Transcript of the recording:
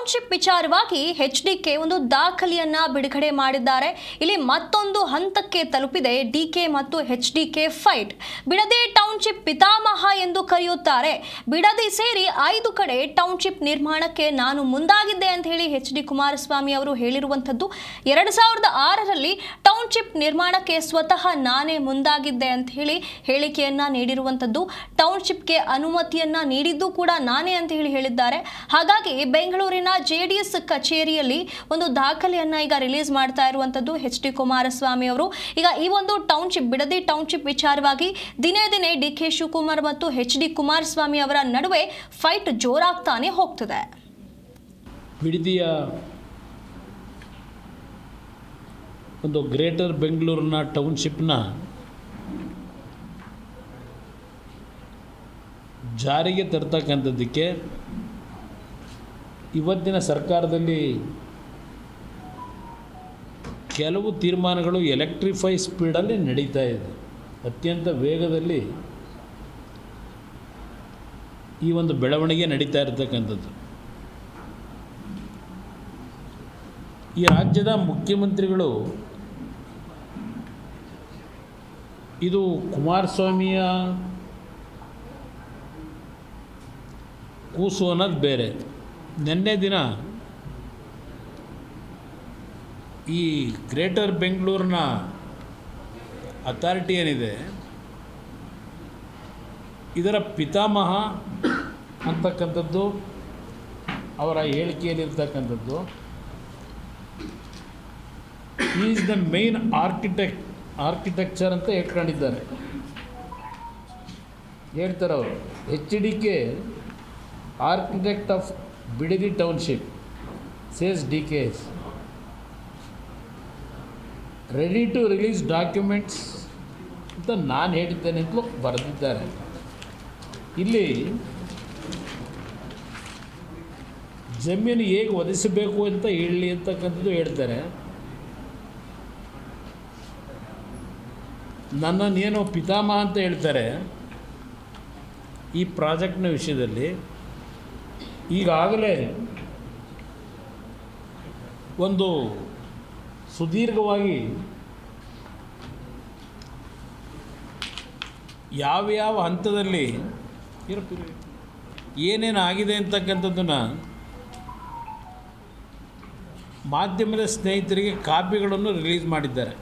Township ವಿಚಾರವಾಗಿ HDK ಒಂದು ದಾಖಲೆಯನ್ನ ಬಿಡುಗಡೆ ಮಾಡಿದ್ದಾರೆ. ಇಲ್ಲಿ ಮತ್ತೊಂದು ಹಂತಕ್ಕೆ ತಲುಪಿದೆ ಡಿಕೆ ಮತ್ತು ಎಚ್ಡಿಕೆ ಫೈಟ್. ಬಿಡದಿ ಟೌನ್ಶಿಪ್ ಪಿತಾಮಹ ಎಂದು ಕರೆಯುತ್ತಾರೆ. ಬಿಡದಿ ಸೇರಿ 5 ಕಡೆ ಟೌನ್ಶಿಪ್ ನಿರ್ಮಾಣಕ್ಕೆ ನಾನು ಮುಂದಾಗಿದ್ದೆ ಅಂತ ಹೇಳಿ ಎಚ್.ಡಿ. ಕುಮಾರಸ್ವಾಮಿ ಅವರು ಹೇಳಿರುವಂತದ್ದು. 2006ರಲ್ಲಿ ಟೌನ್ಶಿಪ್ ನಿರ್ಮಾಣಕ್ಕೆ ಸ್ವತಃ ನಾನೇ ಮುಂದಾಗಿದ್ದೆ ಅಂತ ಹೇಳಿ ಹೇಳಿಕೆಯನ್ನ ನೀಡಿರುವಂತದ್ದು. ಟೌನ್ಶಿಪ್ಗೆ ಅನುಮತಿಯನ್ನ ನೀಡಿದ್ದು ಕೂಡ ನಾನೇ ಅಂತ ಹೇಳಿ ಹೇಳಿದ್ದಾರೆ. ಹಾಗಾಗಿ ಬೆಂಗಳೂರಿನ ಜೆಡಿಎಸ್ ಕಚೇರಿಯಲ್ಲಿ ಒಂದು ದಾಖಲೆಯನ್ನ ಈಗ ರಿಲೀಸ್ ಮಾಡ್ತಾ ಇರುವಂತದ್ದು ಎಚ್.ಡಿ. ಕುಮಾರಸ್ವಾಮಿ ಅವರು. ಈಗ ಈ ಒಂದು ಟೌನ್ಶಿಪ್ ಬಿಡದಿ ಟೌನ್ಶಿಪ್ ವಿಚಾರವಾಗಿ ದಿನೇ ದಿನೇ ಡಿ.ಕೆ. ಶಿವಕುಮಾರ್ ಮತ್ತು ಎಚ್.ಡಿ. ಕುಮಾರಸ್ವಾಮಿ ಅವರ ನಡುವೆ ಫೈಟ್ ಜೋರಾಗ್ತಾನೆ ಹೋಗ್ತದೆ. ಬಿಡದಿಯ ಒಂದು ಗ್ರೇಟರ್ ಬೆಂಗಳೂರಿನ ಟೌನ್ಶಿಪ್ನ ಜಾರಿಗೆ ತರ್ತಕ್ಕಂಥದ್ದಕ್ಕೆ ಇವತ್ತಿನ ಸರ್ಕಾರದಲ್ಲಿ ಕೆಲವು ತೀರ್ಮಾನಗಳು ಎಲೆಕ್ಟ್ರಿಫೈ ಸ್ಪೀಡಲ್ಲಿ ನಡೀತಾ ಇದೆ. ಅತ್ಯಂತ ವೇಗದಲ್ಲಿ ಈ ಒಂದು ಬೆಳವಣಿಗೆ ನಡೀತಾ ಇರತಕ್ಕಂಥದ್ದು. ಈ ರಾಜ್ಯದ ಮುಖ್ಯಮಂತ್ರಿಗಳು ಇದು ಕುಮಾರಸ್ವಾಮಿಯ ಕೂಸು ಅನ್ನೋದು ಬೇರೆ. ನಿನ್ನೆ ದಿನ ಈ ಗ್ರೇಟರ್ ಬೆಂಗಳೂರಿನ ಅಥಾರಿಟಿ ಏನಿದೆ ಇದರ ಪಿತಾಮಹ ಅಂತಕ್ಕಂಥದ್ದು ಅವರ ಹೇಳಿಕೆಯಲ್ಲಿರ್ತಕ್ಕಂಥದ್ದು. ಈಸ್ ದ ಮೇನ್ ಆರ್ಕಿಟೆಕ್ಚರ್ ಅಂತ ಹೇಳ್ಕೊಂಡಿದ್ದಾರೆ. ಹೇಳ್ತಾರೆ ಅವರು HDK architect of Bidadi township says DKS ready to release documents ಅಂತ ನಾನು ಹೇಳಿದ್ದೇನೆ ಅಂತಲೂ ಬರೆದಿದ್ದಾರೆ. ಇಲ್ಲಿ ಜಮೀನು ಹೇಗೆ ಒದಗಿಸಬೇಕು ಅಂತ ಹೇಳಿ ಅಂತಕ್ಕಂಥದ್ದು ಹೇಳ್ತಾರೆ. ನನ್ನನ್ನೇನೋ ಪಿತಾಮಹ ಅಂತ ಹೇಳ್ತಾರೆ. ಈ ಪ್ರಾಜೆಕ್ಟ್ನ ವಿಷಯದಲ್ಲಿ ಈಗಾಗಲೇ ಒಂದು ಸುದೀರ್ಘವಾಗಿ ಯಾವ ಹಂತದಲ್ಲಿ ಏನೇನು ಆಗಿದೆ ಅಂತಕ್ಕಂಥದ್ದನ್ನು ಮಾಧ್ಯಮದ ಸ್ನೇಹಿತರಿಗೆ ಕಾಪಿಗಳನ್ನು ರಿಲೀಸ್ ಮಾಡಿದ್ದಾರೆ.